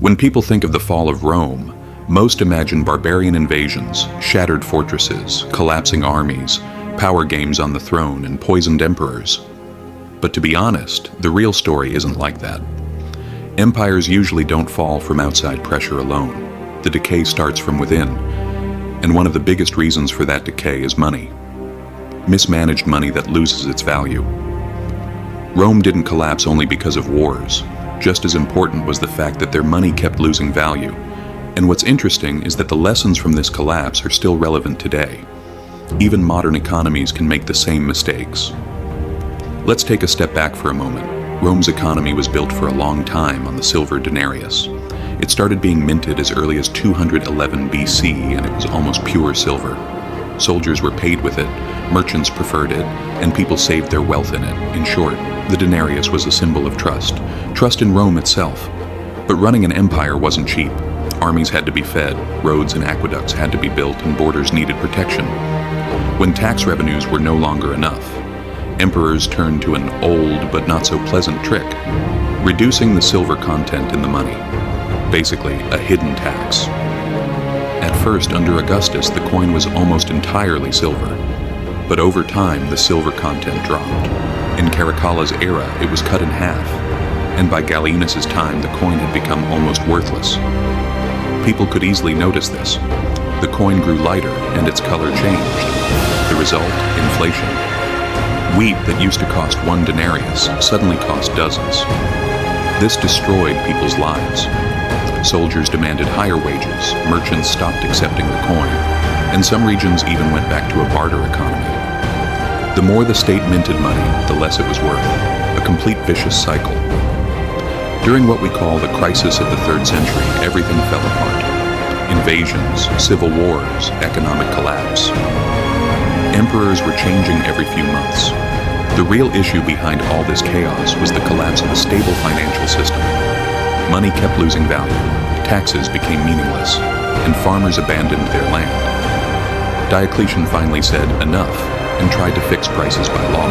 When people think of the fall of Rome, most imagine barbarian invasions, shattered fortresses, collapsing armies, power games on the throne, and poisoned emperors. But to be honest, the real story isn't like that. Empires usually don't fall from outside pressure alone. The decay starts from within, and one of the biggest reasons for that decay is money. Mismanaged money that loses its value. Rome didn't collapse only because of wars. Just as important was the fact that their money kept losing value. And what's interesting is that the lessons from this collapse are still relevant today. Even modern economies can make the same mistakes. Let's take a step back for a moment. Rome's economy was built for a long time on the silver denarius. It started being minted as early as 211 BC, and it was almost pure silver. Soldiers were paid with it, merchants preferred it, and people saved their wealth in it. In short, the denarius was a symbol of trust in Rome itself. But running an empire wasn't cheap. Armies had to be fed, roads and aqueducts had to be built, and borders needed protection. When tax revenues were no longer enough, emperors turned to an old but not so pleasant trick, reducing the silver content in the money. Basically, a hidden tax. At first, under Augustus, the coin was almost entirely silver. But over time, the silver content dropped. In Caracalla's era, it was cut in half. And by Gallienus's time, the coin had become almost worthless. People could easily notice this. The coin grew lighter, and its color changed. The result? Inflation. Wheat that used to cost 1 denarius suddenly cost dozens. This destroyed people's lives. Soldiers demanded higher wages, merchants stopped accepting the coin, and some regions even went back to a barter economy. The more the state minted money, the less it was worth, a complete vicious cycle. During what we call the crisis of the 3rd century, everything fell apart. Invasions, civil wars, economic collapse. Emperors were changing every few months. The real issue behind all this chaos was the collapse of a stable financial system. Money kept losing value, taxes became meaningless, and farmers abandoned their land. Diocletian finally said enough and tried to fix prices by law.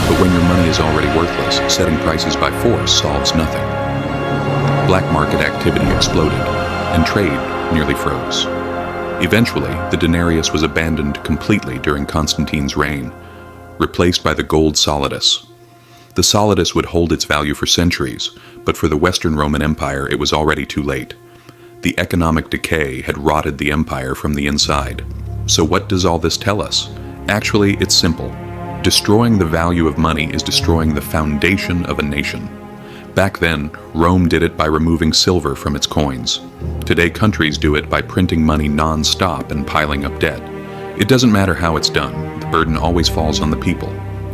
But when your money is already worthless, setting prices by force solves nothing. Black market activity exploded, and trade nearly froze. Eventually, the denarius was abandoned completely during Constantine's reign, replaced by the gold solidus. The solidus would hold its value for centuries, but for the Western Roman Empire it was already too late. The economic decay had rotted the empire from the inside. So what does all this tell us? Actually, it's simple. Destroying the value of money is destroying the foundation of a nation. Back then, Rome did it by removing silver from its coins. Today, countries do it by printing money non-stop and piling up debt. It doesn't matter how it's done, the burden always falls on the people.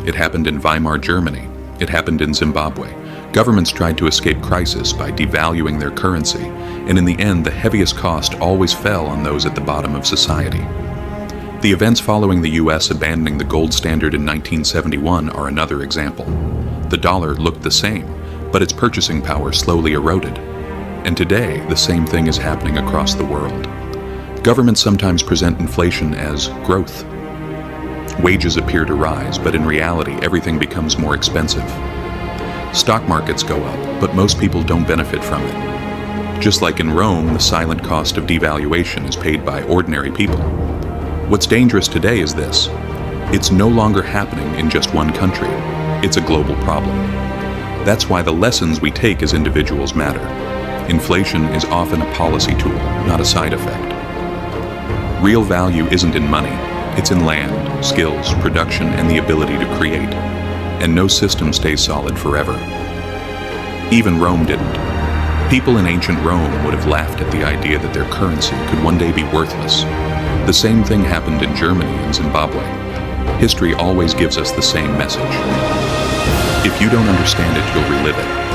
It happened in Weimar Germany. It happened in Zimbabwe. Governments tried to escape crisis by devaluing their currency, and in the end, the heaviest cost always fell on those at the bottom of society. The events following the US abandoning the gold standard in 1971 are another example. The dollar looked the same, but its purchasing power slowly eroded. And today, the same thing is happening across the world. Governments sometimes present inflation as growth. Wages appear to rise, but in reality, everything becomes more expensive. Stock markets go up, but most people don't benefit from it. Just like in Rome, the silent cost of devaluation is paid by ordinary people. What's dangerous today is this. It's no longer happening in just one country. It's a global problem. That's why the lessons we take as individuals matter. Inflation is often a policy tool, not a side effect. Real value isn't in money. It's in land, skills, production, and the ability to create. And no system stays solid forever. Even Rome didn't. People in ancient Rome would have laughed at the idea that their currency could one day be worthless. The same thing happened in Germany and Zimbabwe. History always gives us the same message. If you don't understand it, you'll relive it.